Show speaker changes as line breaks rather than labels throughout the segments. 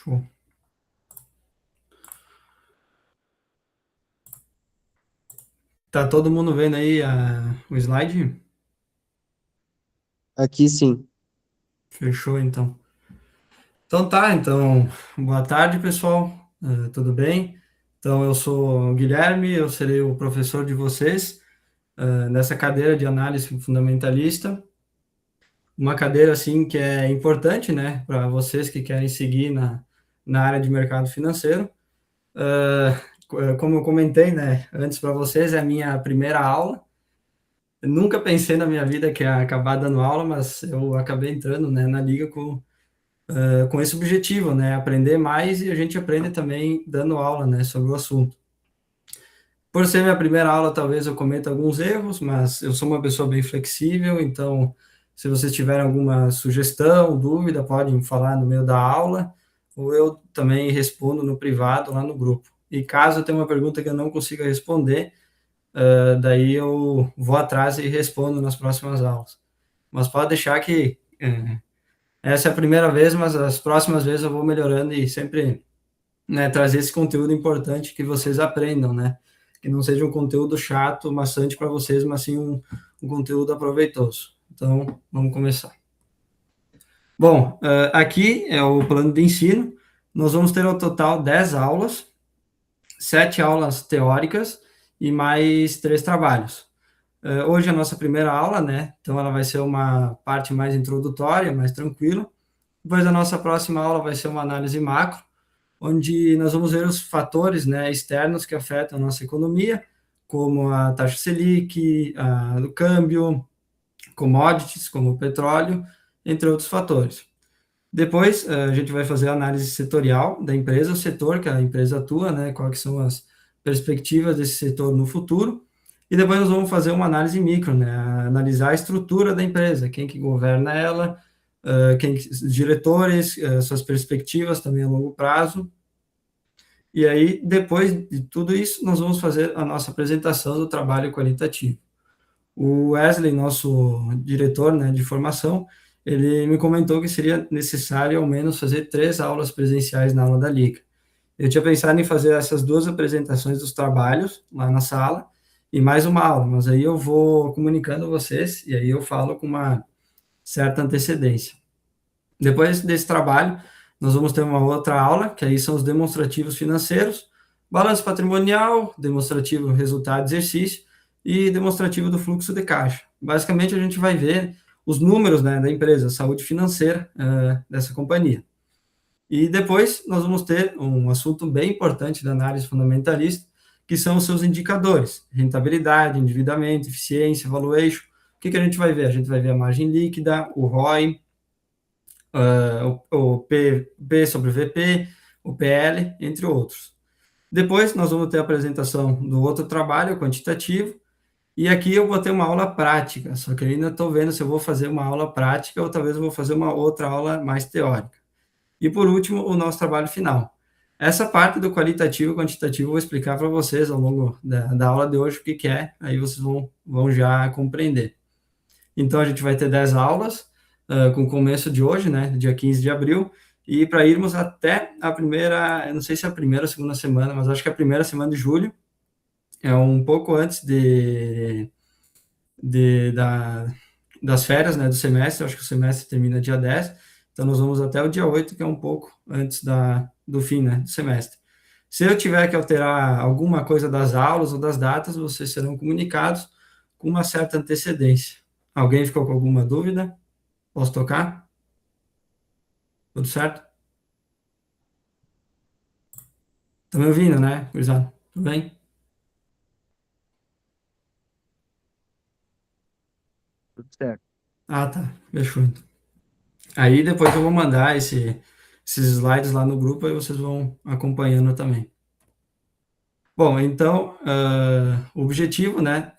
Show. Tá todo mundo vendo aí o slide?
Aqui sim.
Fechou, então. Então, boa tarde, pessoal. Tudo bem? Então, eu sou o Guilherme, eu serei o professor de vocês nessa cadeira de análise fundamentalista. Uma cadeira, assim, que é importante, né, para vocês que querem seguir na área de mercado financeiro. Como eu comentei, né, antes para vocês, é a minha primeira aula. Eu nunca pensei na minha vida que ia acabar dando aula, mas eu acabei entrando, né, na liga com esse objetivo, né, aprender mais e a gente aprende também dando aula, né, sobre o assunto. Por ser minha primeira aula, talvez eu cometa alguns erros, mas eu sou uma pessoa bem flexível, então se vocês tiverem alguma sugestão, dúvida, podem falar no meio da aula, ou eu também respondo no privado lá no grupo. E caso eu tenha uma pergunta que eu não consiga responder, daí eu vou atrás e respondo nas próximas aulas. Mas pode deixar que essa é a primeira vez, mas as próximas vezes eu vou melhorando e sempre, né, trazer esse conteúdo importante que vocês aprendam, né? Que não seja um conteúdo chato, maçante para vocês, mas sim um conteúdo aproveitoso. Então, vamos começar. Bom, aqui é o plano de ensino. Nós vamos ter ao total 10 aulas, 7 aulas teóricas e mais 3 trabalhos. Hoje é a nossa primeira aula, né? Então ela vai ser uma parte mais introdutória, mais tranquila. Depois a nossa próxima aula vai ser uma análise macro, onde nós vamos ver os fatores, né, externos que afetam a nossa economia, como a taxa Selic, o câmbio, commodities, como o petróleo, entre outros fatores. Depois, a gente vai fazer a análise setorial da empresa, o setor que a empresa atua, né, quais são as perspectivas desse setor no futuro. E depois nós vamos fazer uma análise micro, né, analisar a estrutura da empresa, quem que governa ela, os diretores, suas perspectivas também a longo prazo. E aí, depois de tudo isso, nós vamos fazer a nossa apresentação do trabalho qualitativo. O Wesley, nosso diretor, né, de formação, ele me comentou que seria necessário ao menos fazer 3 aulas presenciais na aula da Liga. Eu tinha pensado em fazer essas 2 apresentações dos trabalhos lá na sala e mais uma aula, mas aí eu vou comunicando a vocês e aí eu falo com uma certa antecedência. Depois desse trabalho, nós vamos ter uma outra aula, que aí são os demonstrativos financeiros, balanço patrimonial, demonstrativo resultado de exercício e demonstrativo do fluxo de caixa. Basicamente, a gente vai ver os números, né, da empresa, a saúde financeira dessa companhia. E depois nós vamos ter um assunto bem importante da análise fundamentalista, que são os seus indicadores, rentabilidade, endividamento, eficiência, valuation. O que a gente vai ver? A gente vai ver a margem líquida, o ROI, o P sobre VP, o PL, entre outros. Depois nós vamos ter a apresentação do outro trabalho quantitativo, e aqui eu vou ter uma aula prática, só que eu ainda estou vendo se eu vou fazer uma aula prática ou talvez eu vou fazer uma outra aula mais teórica. E por último, o nosso trabalho final. Essa parte do qualitativo e quantitativo eu vou explicar para vocês ao longo da aula de hoje o que é, aí vocês vão já compreender. Então, a gente vai ter 10 aulas, com o começo de hoje, né, dia 15 de abril, e para irmos até a primeira, eu não sei se é a primeira ou segunda semana, mas acho que é a primeira semana de julho, é um pouco antes de, da, das férias, né, do semestre, acho que o semestre termina dia 10, então nós vamos até o dia 8, que é um pouco antes do fim, né, do semestre. Se eu tiver que alterar alguma coisa das aulas ou das datas, vocês serão comunicados com uma certa antecedência. Alguém ficou com alguma dúvida? Posso tocar? Tudo certo? Estão me ouvindo, né, gurizada? Tudo bem?
Tudo certo.
Ah, tá. Fechou, então. Aí depois eu vou mandar esses slides lá no grupo, aí vocês vão acompanhando também. Bom, então, o objetivo, né,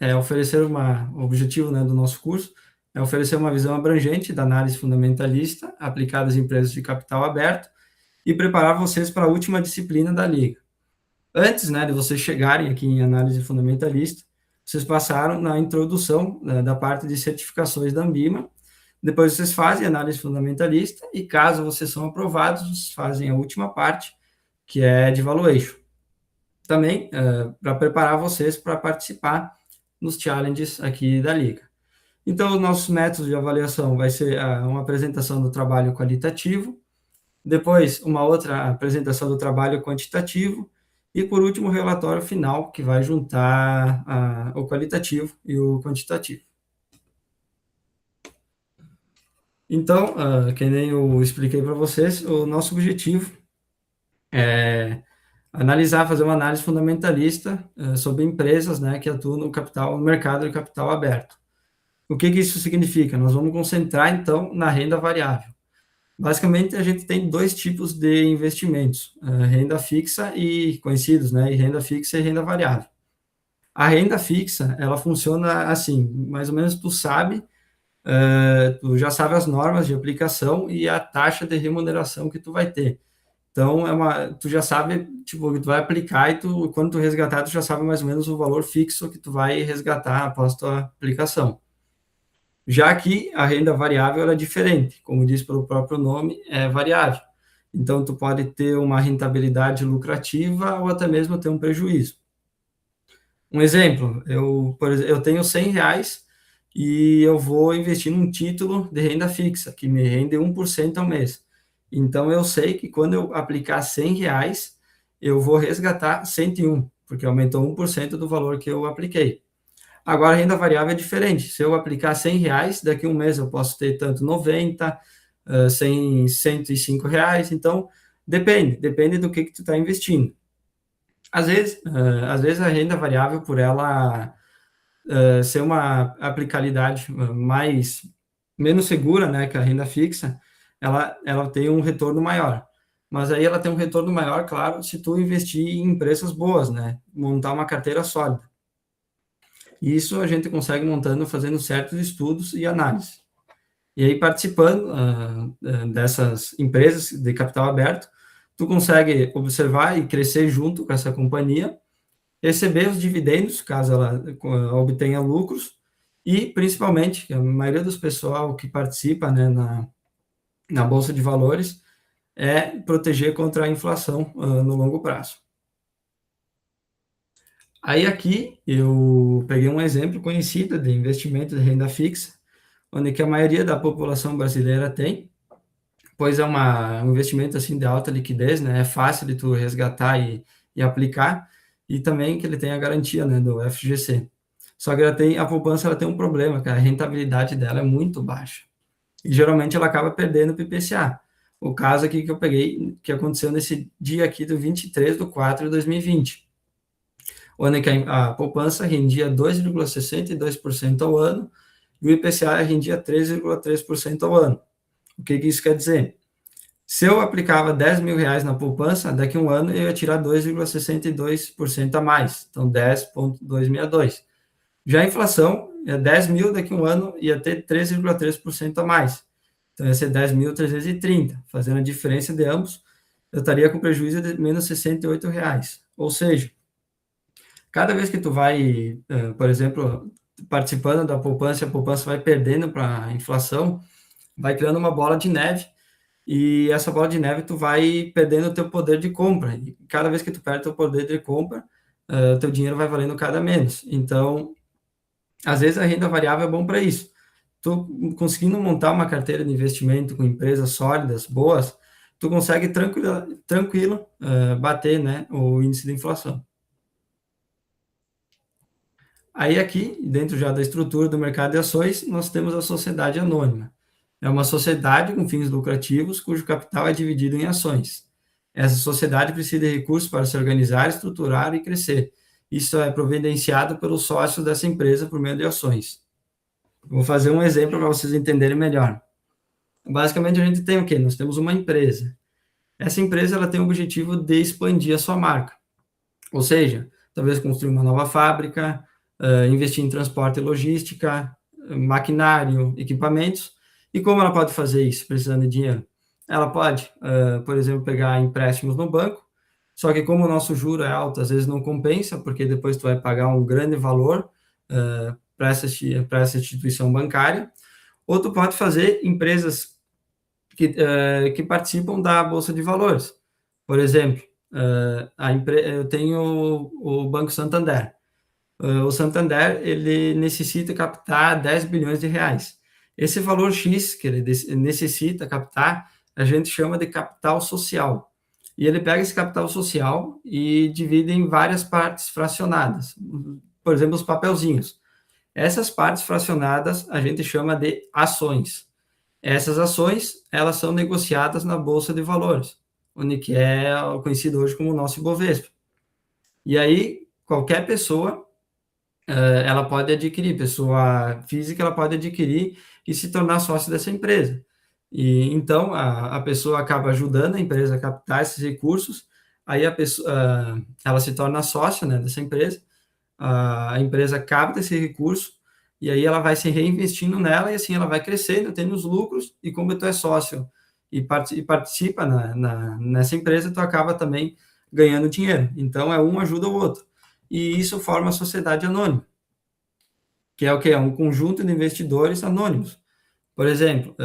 o objetivo, né, do nosso curso é oferecer uma visão abrangente da análise fundamentalista aplicada às empresas de capital aberto e preparar vocês para a última disciplina da liga. Antes, né, de vocês chegarem aqui em análise fundamentalista, vocês passaram na introdução, né, da parte de certificações da Ambima. Depois vocês fazem análise fundamentalista e, caso vocês são aprovados, vocês fazem a última parte, que é de valuation. Também para preparar vocês para participar nos challenges aqui da Liga. Então, os nossos métodos de avaliação vai ser uma apresentação do trabalho qualitativo, depois uma outra apresentação do trabalho quantitativo e, por último, o relatório final, que vai juntar o qualitativo e o quantitativo. Então, que nem eu expliquei para vocês, o nosso objetivo é analisar, fazer uma análise fundamentalista sobre empresas, né, que atuam no mercado de capital aberto. O que isso significa? Nós vamos concentrar, então, na renda variável. Basicamente, a gente tem dois tipos de investimentos, renda fixa e conhecidos, né, e renda fixa e renda variável. A renda fixa, ela funciona assim, mais ou menos tu sabe, tu já sabe as normas de aplicação e a taxa de remuneração que tu vai ter. Então, tu já sabe, tipo, que tu vai aplicar e quando tu resgatar, tu já sabe mais ou menos o valor fixo que tu vai resgatar após tua aplicação. Já que a renda variável é diferente, como diz pelo próprio nome, é variável. Então, tu pode ter uma rentabilidade lucrativa ou até mesmo ter um prejuízo. Um exemplo, eu tenho R$100 e eu vou investir num título de renda fixa, que me rende 1% ao mês. Então, eu sei que quando eu aplicar R$100, eu vou resgatar 101, porque aumentou 1% do valor que eu apliquei. Agora, a renda variável é diferente. Se eu aplicar R$100, daqui a um mês eu posso ter tanto 90, 100, R$105. Então, depende do que tu está investindo. Às vezes a renda variável, por ela ser uma aplicabilidade menos segura, né, que a renda fixa, ela tem um retorno maior. Mas aí ela tem um retorno maior, claro, se tu investir em empresas boas, né, montar uma carteira sólida. Isso a gente consegue montando, fazendo certos estudos e análises. E aí, participando dessas empresas de capital aberto, tu consegue observar e crescer junto com essa companhia, receber os dividendos, caso ela obtenha lucros, e, principalmente, a maioria dos pessoal que participa, né, na Bolsa de Valores é proteger contra a inflação no longo prazo. Aí aqui eu peguei um exemplo conhecido de investimento de renda fixa, onde que a maioria da população brasileira tem, pois é um investimento assim de alta liquidez, né? É fácil de tu resgatar e aplicar, e também que ele tem a garantia, né, do FGC. Só que a poupança ela tem um problema, que a rentabilidade dela é muito baixa. E geralmente ela acaba perdendo o PPCA. O caso aqui que eu peguei, que aconteceu nesse dia aqui do 23/4/2020, onde que a poupança rendia 2,62% ao ano e o IPCA rendia 3,3% ao ano. O que isso quer dizer? Se eu aplicava R$10.000 na poupança, daqui a um ano eu ia tirar 2,62% a mais, então 10,262. Já a inflação, 10 mil, daqui a um ano ia ter 3,3% a mais, então ia ser 10.330, fazendo a diferença de ambos, eu estaria com prejuízo de menos R$68. Ou seja, cada vez que tu vai, por exemplo, participando da poupança, a poupança vai perdendo para a inflação, vai criando uma bola de neve, e essa bola de neve tu vai perdendo o teu poder de compra, e cada vez que tu perde o teu poder de compra, o teu dinheiro vai valendo cada menos. Então, às vezes a renda variável é bom para isso. Tu conseguindo montar uma carteira de investimento com empresas sólidas, boas, tu consegue tranquilo bater, né, o índice de inflação. Aí aqui, dentro já da estrutura do mercado de ações, nós temos a sociedade anônima. É uma sociedade com fins lucrativos, cujo capital é dividido em ações. Essa sociedade precisa de recursos para se organizar, estruturar e crescer. Isso é providenciado pelos sócios dessa empresa por meio de ações. Vou fazer um exemplo para vocês entenderem melhor. Basicamente, a gente tem o quê? Nós temos uma empresa. Essa empresa ela tem o objetivo de expandir a sua marca. Ou seja, talvez construir uma nova fábrica, investir em transporte e logística, maquinário, equipamentos. E como ela pode fazer isso, precisando de dinheiro? Ela pode, por exemplo, pegar empréstimos no banco, só que como o nosso juro é alto, às vezes não compensa, porque depois tu vai pagar um grande valor para essa instituição bancária, ou tu pode fazer empresas que participam da Bolsa de Valores. Por exemplo, eu tenho o Banco Santander. O Santander, ele necessita captar 10 bilhões de reais. Esse valor X que ele necessita captar, a gente chama de capital social. E ele pega esse capital social e divide em várias partes fracionadas. Por exemplo, os papelzinhos. Essas partes fracionadas a gente chama de ações. Essas ações, elas são negociadas na Bolsa de Valores, onde que é conhecido hoje como o nosso Ibovespa. E aí, qualquer pessoa, ela pode adquirir, pessoa física, ela pode adquirir e se tornar sócio dessa empresa. E então, a pessoa acaba ajudando a empresa a captar esses recursos, aí a pessoa, ela se torna sócia, né, dessa empresa, a empresa capta esse recurso e aí ela vai se reinvestindo nela e assim ela vai crescendo, tendo os lucros e como tu é sócio e participa nessa empresa, tu acaba também ganhando dinheiro. Então, um ajuda o outro. E isso forma a sociedade anônima, que é o que? É um conjunto de investidores anônimos. Por exemplo,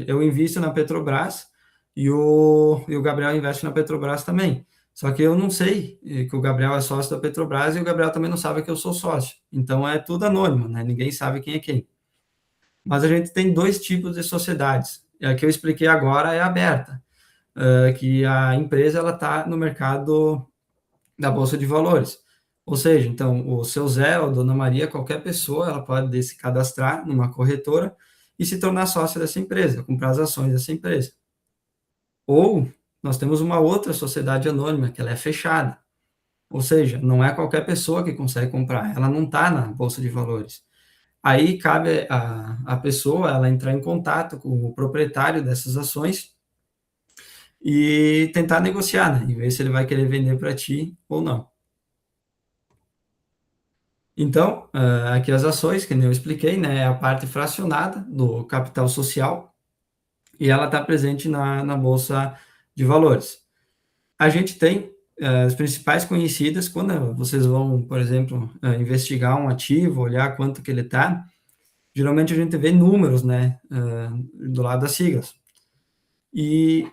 eu invisto na Petrobras e o Gabriel investe na Petrobras também. Só que eu não sei que o Gabriel é sócio da Petrobras e o Gabriel também não sabe que eu sou sócio. Então é tudo anônimo, né? Ninguém sabe quem é quem. Mas a gente tem dois tipos de sociedades. A que eu expliquei agora é aberta, que a empresa ela está no mercado da Bolsa de Valores. Ou seja, então, o seu Zé ou Dona Maria, qualquer pessoa, ela pode se cadastrar numa corretora e se tornar sócia dessa empresa, comprar as ações dessa empresa. Ou nós temos uma outra sociedade anônima, que ela é fechada. Ou seja, não é qualquer pessoa que consegue comprar, ela não está na Bolsa de Valores. Aí cabe a pessoa ela entrar em contato com o proprietário dessas ações e tentar negociar, né? E ver se ele vai querer vender para ti ou não. Então, aqui as ações, que nem eu expliquei, né, é a parte fracionada do capital social e ela está presente na Bolsa de Valores. A gente tem as principais conhecidas, quando vocês vão, por exemplo, investigar um ativo, olhar quanto que ele está, geralmente a gente vê números, né, do lado das siglas. E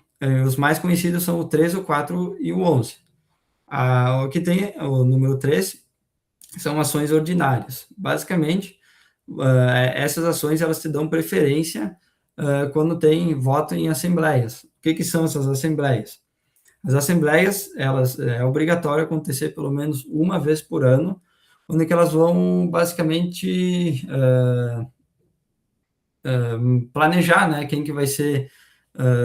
os mais conhecidos são o 3, o 4 e o 11. O que tem o número 3 são ações ordinárias. Basicamente, essas ações elas te dão preferência quando tem voto em assembleias. O que são essas assembleias? As assembleias, é obrigatório acontecer pelo menos uma vez por ano, onde que elas vão basicamente planejar, né, quem que vai ser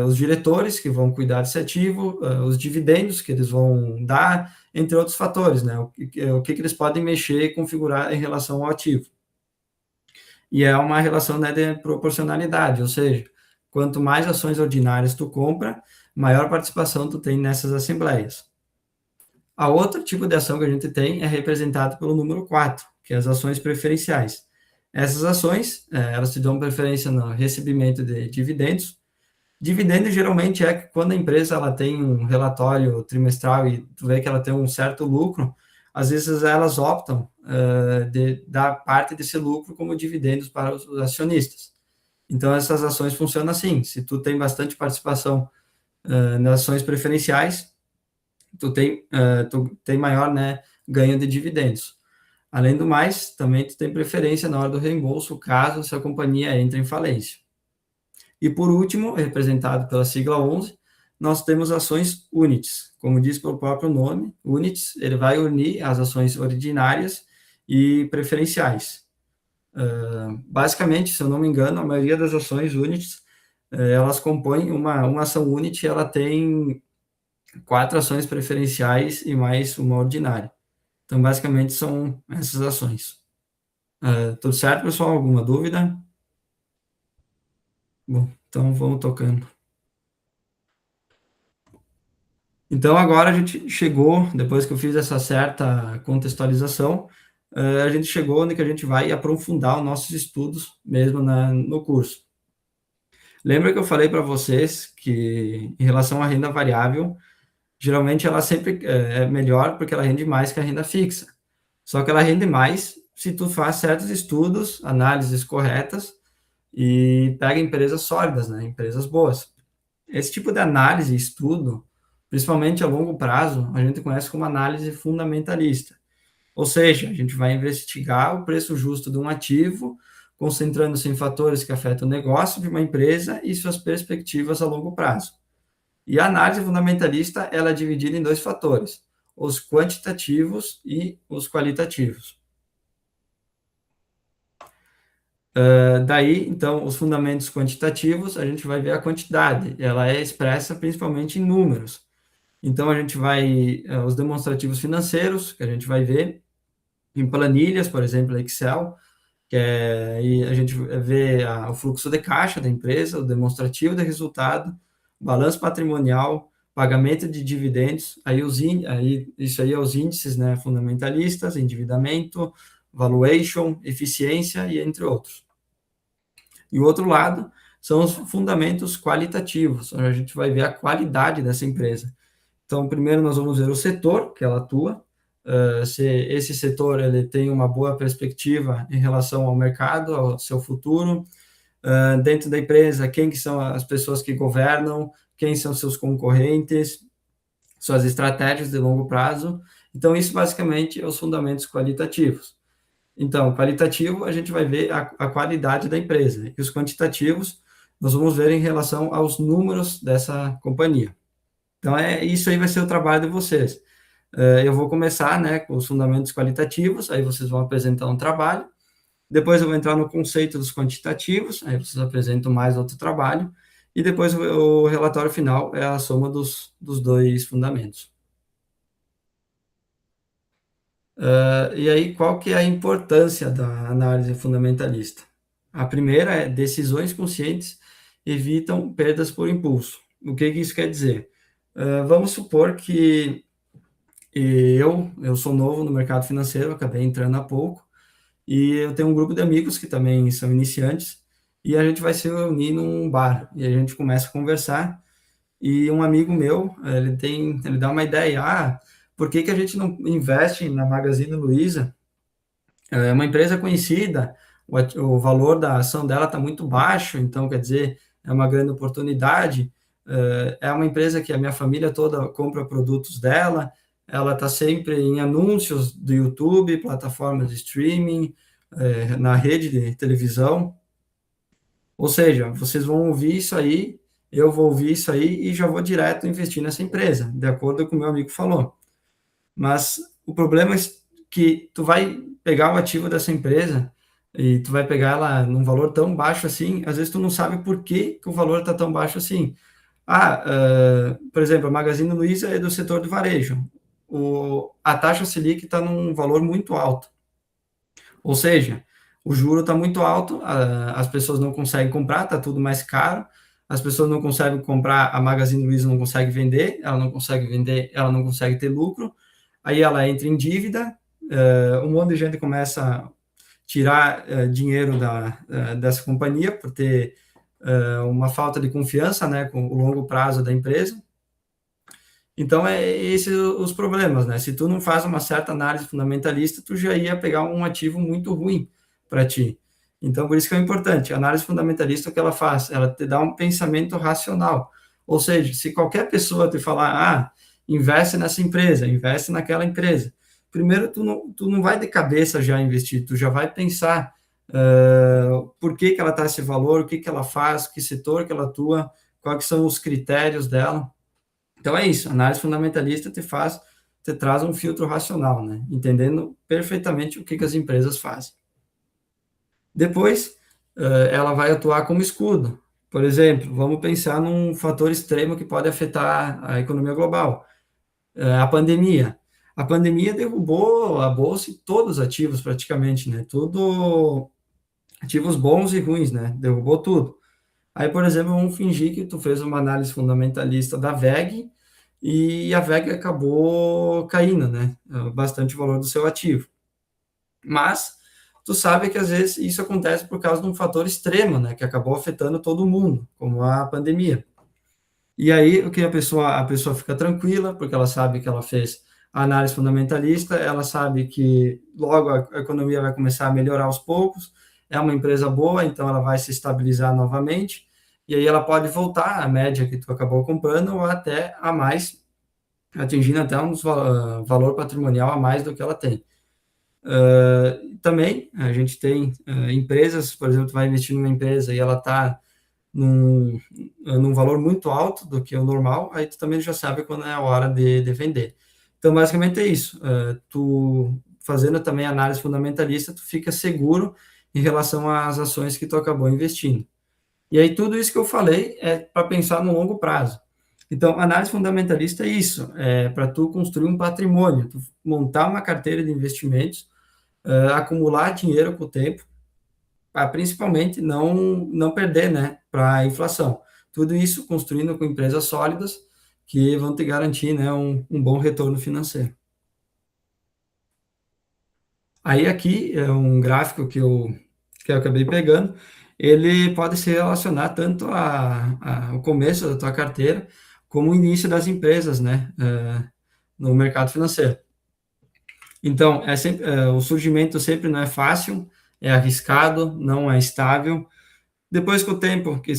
os diretores que vão cuidar desse ativo, os dividendos que eles vão dar, entre outros fatores, né, o que eles podem mexer e configurar em relação ao ativo. E é uma relação, né, de proporcionalidade, ou seja, quanto mais ações ordinárias tu compra, maior participação tu tem nessas assembleias. A outro tipo de ação que a gente tem é representado pelo número 4, que é as ações preferenciais. Essas ações, elas te dão preferência no recebimento de dividendos. Dividendo geralmente é quando a empresa ela tem um relatório trimestral e tu vê que ela tem um certo lucro, às vezes elas optam de dar parte desse lucro como dividendos para os acionistas. Então essas ações funcionam assim, se tu tem bastante participação nas ações preferenciais, tu tem maior, né, ganho de dividendos. Além do mais, também tu tem preferência na hora do reembolso, caso essa companhia entre em falência. E por último, representado pela sigla 11, nós temos ações UNITs. Como diz pelo próprio nome, UNITs, ele vai unir as ações ordinárias e preferenciais. Basicamente, se eu não me engano, a maioria das ações UNITs, elas compõem uma ação UNIT, ela tem 4 ações preferenciais e mais uma ordinária. Então, basicamente, são essas ações. Tudo certo, pessoal? Alguma dúvida? Bom, então vamos tocando. Então, agora a gente chegou, depois que eu fiz essa certa contextualização, a gente chegou onde que a gente vai aprofundar os nossos estudos mesmo no curso. Lembra que eu falei para vocês que, em relação à renda variável, geralmente ela sempre é melhor porque ela rende mais que a renda fixa. Só que ela rende mais se tu faz certos estudos, análises corretas, e pega empresas sólidas, né, empresas boas. Esse tipo de análise e estudo, principalmente a longo prazo, a gente conhece como análise fundamentalista. Ou seja, a gente vai investigar o preço justo de um ativo, concentrando-se em fatores que afetam o negócio de uma empresa e suas perspectivas a longo prazo. E a análise fundamentalista ela é dividida em dois fatores, os quantitativos e os qualitativos. Daí, então, os fundamentos quantitativos, a gente vai ver a quantidade, ela é expressa principalmente em números. Então, a gente vai, os demonstrativos financeiros, que a gente vai ver em planilhas, por exemplo, Excel, e a gente vê o fluxo de caixa da empresa, o demonstrativo de resultado, balanço patrimonial, pagamento de dividendos, isso aí é os índices, né, fundamentalistas, endividamento, valuation, eficiência e entre outros. E o outro lado são os fundamentos qualitativos, onde a gente vai ver a qualidade dessa empresa. Então, primeiro nós vamos ver o setor que ela atua, se esse setor ele tem uma boa perspectiva em relação ao mercado, ao seu futuro, dentro da empresa, quem que são as pessoas que governam, quem são seus concorrentes, suas estratégias de longo prazo. Então, isso basicamente é os fundamentos qualitativos. Então, qualitativo, a gente vai ver a qualidade da empresa, e os quantitativos, nós vamos ver em relação aos números dessa companhia. Então, isso aí vai ser o trabalho de vocês. Eu vou começar, né, com os fundamentos qualitativos, aí vocês vão apresentar um trabalho, depois eu vou entrar no conceito dos quantitativos, aí vocês apresentam mais outro trabalho, e depois o relatório final é a soma dos dois fundamentos. E aí, qual que é a importância da análise fundamentalista? A primeira é decisões conscientes evitam perdas por impulso. O que isso quer dizer? Vamos supor que eu sou novo no mercado financeiro, acabei entrando há pouco, e eu tenho um grupo de amigos que também são iniciantes, e a gente vai se reunir num bar, e a gente começa a conversar, e um amigo meu, ele dá uma ideia, por que a gente não investe na Magazine Luiza? É uma empresa conhecida, o valor da ação dela está muito baixo, então, quer dizer, é uma grande oportunidade. É uma empresa que a minha família toda compra produtos dela, ela está sempre em anúncios do YouTube, plataformas de streaming, na rede de televisão. Ou seja, vocês vão ouvir isso aí, eu vou ouvir isso aí e já vou direto investir nessa empresa, de acordo com o meu amigo falou. Mas o problema é que tu vai pegar o ativo dessa empresa e tu vai pegar ela num valor tão baixo assim, às vezes tu não sabe por que o valor está tão baixo assim. Por exemplo, a Magazine Luiza é do setor de varejo. A taxa Selic está num valor muito alto. Ou seja, o juro está muito alto, as pessoas não conseguem comprar, está tudo mais caro, as pessoas não conseguem comprar, a Magazine Luiza não consegue vender, ela não consegue ter lucro, aí ela entra em dívida, um monte de gente começa a tirar dinheiro dessa companhia por ter uma falta de confiança, né, com o longo prazo da empresa. Então, esses os problemas, né? Se tu não faz uma certa análise fundamentalista, tu já ia pegar um ativo muito ruim para ti. Então, por isso que é importante. A análise fundamentalista, o que ela faz? Ela te dá um pensamento racional. Ou seja, se qualquer pessoa te falar, investe nessa empresa, investe naquela empresa, primeiro tu não vai de cabeça já investir, tu já vai pensar por que ela está esse valor, o que ela faz, que setor que ela atua, quais são os critérios dela. Então é isso, a análise fundamentalista te traz um filtro racional, né? Entendendo perfeitamente o que as empresas fazem. Depois, ela vai atuar como escudo. Por exemplo, vamos pensar num fator extremo que pode afetar a economia global, a pandemia. A pandemia derrubou a bolsa e todos os ativos praticamente, né? Tudo ativos bons e ruins, né? Derrubou tudo. Aí, por exemplo, vamos fingir que tu fez uma análise fundamentalista da VEG e a VEG acabou caindo, né? Bastante o valor do seu ativo. Mas tu sabe que às vezes isso acontece por causa de um fator extremo, né? Que acabou afetando todo mundo, como a pandemia. E aí o que a pessoa fica tranquila, porque ela sabe que ela fez a análise fundamentalista, ela sabe que logo a economia vai começar a melhorar aos poucos, é uma empresa boa, então ela vai se estabilizar novamente, e aí ela pode voltar à média que tu acabou comprando ou até a mais, atingindo até um valor patrimonial a mais do que ela tem. Também a gente tem empresas, por exemplo, tu vai investir numa empresa e ela está num valor muito alto do que o normal, aí tu também já sabe quando é a hora de vender. Então, basicamente é isso. Tu fazendo também análise fundamentalista, tu fica seguro em relação às ações que tu acabou investindo. E aí tudo isso que eu falei é para pensar no longo prazo. Então, análise fundamentalista é isso, é para tu construir um patrimônio, tu montar uma carteira de investimentos, acumular dinheiro com o tempo, para principalmente não perder, né, para a inflação. Tudo isso construindo com empresas sólidas que vão te garantir, né, um bom retorno financeiro. Aí aqui é um gráfico que eu acabei pegando, ele pode se relacionar tanto ao começo da tua carteira, como o início das empresas, né, no mercado financeiro. Então, o surgimento sempre não é fácil, é arriscado, não é estável. Depois, com o tempo, que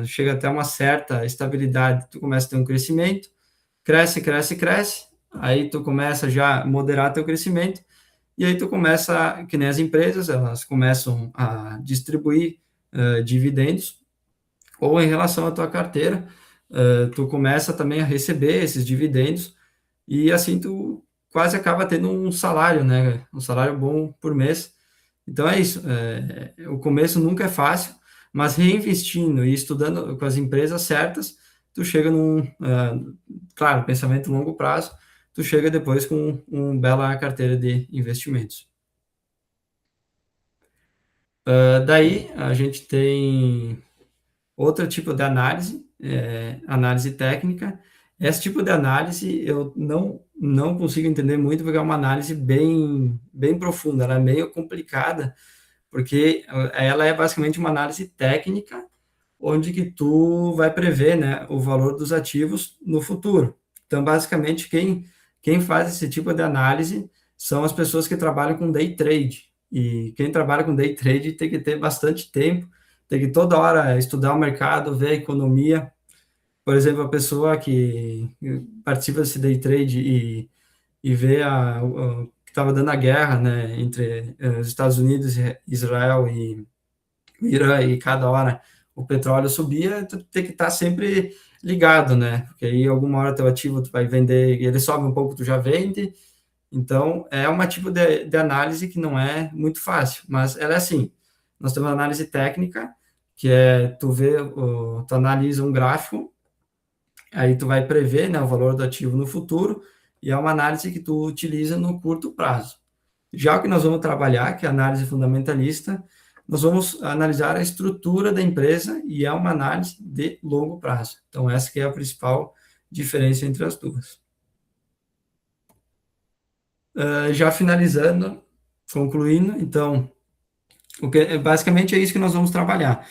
chega até uma certa estabilidade, tu começa a ter um crescimento, cresce, cresce, cresce, aí tu começa já a moderar teu crescimento, e aí tu começa, que nem as empresas, elas começam a distribuir dividendos, ou em relação à tua carteira, tu começa também a receber esses dividendos, e assim tu quase acaba tendo um salário, né? Um salário bom por mês. Então é isso. O começo nunca é fácil, mas reinvestindo e estudando com as empresas certas, tu chega claro, pensamento longo prazo, tu chega depois com uma bela carteira de investimentos. Daí a gente tem outro tipo de análise, análise técnica. Esse tipo de análise eu não consigo entender muito, porque é uma análise bem profunda, ela é meio complicada, porque ela é basicamente uma análise técnica, onde que tu vai prever, né, o valor dos ativos no futuro. Então, basicamente, quem faz esse tipo de análise são as pessoas que trabalham com day trade. E quem trabalha com day trade tem que ter bastante tempo, tem que toda hora estudar o mercado, ver a economia. Por exemplo, a pessoa que participa desse day trade e vê que estava dando a guerra, né, entre os Estados Unidos, Israel e Irã, e cada hora o petróleo subia, tu tem que estar sempre ligado, né? Porque aí alguma hora teu ativo tu vai vender, ele sobe um pouco, tu já vende. Então, é um tipo de análise que não é muito fácil, mas ela é assim. Nós temos a análise técnica, que é tu analisa um gráfico, aí tu vai prever, né, o valor do ativo no futuro, e é uma análise que tu utiliza no curto prazo. Já o que nós vamos trabalhar, que é a análise fundamentalista, nós vamos analisar a estrutura da empresa e é uma análise de longo prazo. Então, essa que é a principal diferença entre as duas. Já finalizando, concluindo, então, basicamente é isso que nós vamos trabalhar.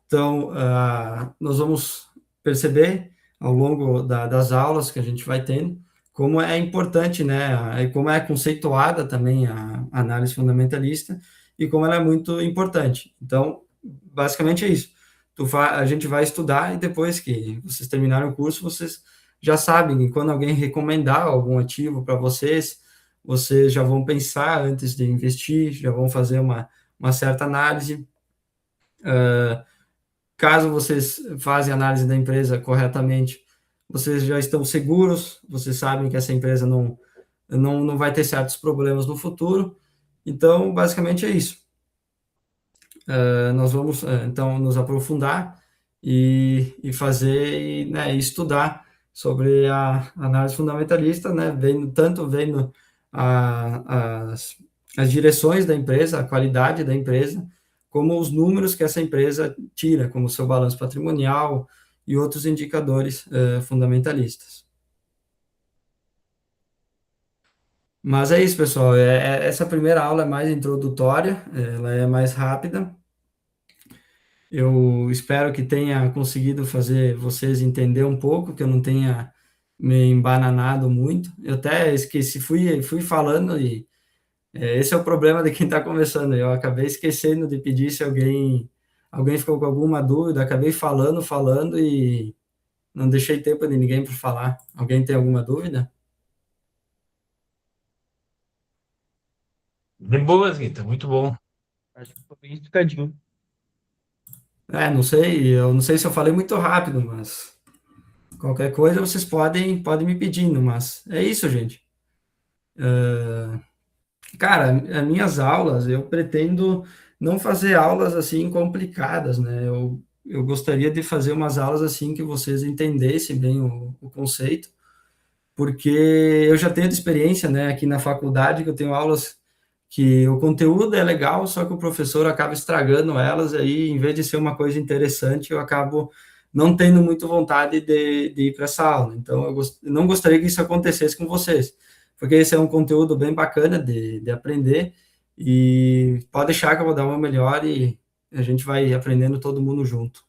Então, nós vamos perceber ao longo das aulas que a gente vai tendo como é importante, né, e como é conceituada também a análise fundamentalista e como ela é muito importante. Então, basicamente é isso. A gente vai estudar e depois que vocês terminarem o curso, vocês já sabem que quando alguém recomendar algum ativo para vocês já vão pensar antes de investir, já vão fazer uma certa análise. Caso vocês fazem a análise da empresa corretamente, vocês já estão seguros, vocês sabem que essa empresa não vai ter certos problemas no futuro. Então, basicamente é isso. Nós vamos, então, nos aprofundar e fazer, né, estudar sobre a análise fundamentalista, né, vendo as direções da empresa, a qualidade da empresa, como os números que essa empresa tira, como o seu balanço patrimonial e outros indicadores fundamentalistas. Mas é isso, pessoal. Essa primeira aula é mais introdutória, ela é mais rápida. Eu espero que tenha conseguido fazer vocês entender um pouco, que eu não tenha me embananado muito. Eu até esqueci, fui falando e Esse é o problema de quem está começando. Eu acabei esquecendo de pedir se alguém ficou com alguma dúvida, acabei falando e não deixei tempo de ninguém para falar. Alguém tem alguma dúvida?
De boas, Guita, muito bom. Acho que foi bem explicadinho.
Não sei, eu não sei se eu falei muito rápido, mas qualquer coisa vocês podem me pedindo, mas é isso, gente. Cara, as minhas aulas, eu pretendo não fazer aulas assim complicadas, né? Eu gostaria de fazer umas aulas assim que vocês entendessem bem o conceito, porque eu já tenho experiência, né, aqui na faculdade, que eu tenho aulas que o conteúdo é legal, só que o professor acaba estragando elas, aí em vez de ser uma coisa interessante, eu acabo não tendo muito vontade de ir para essa aula. Então, eu não gostaria que isso acontecesse com vocês, porque esse é um conteúdo bem bacana de aprender, e pode deixar que eu vou dar uma melhor e a gente vai aprendendo todo mundo junto.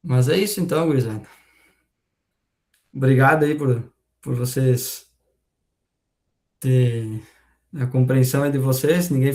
Mas é isso então, gurizada. Obrigado aí por vocês ter a compreensão é de vocês, ninguém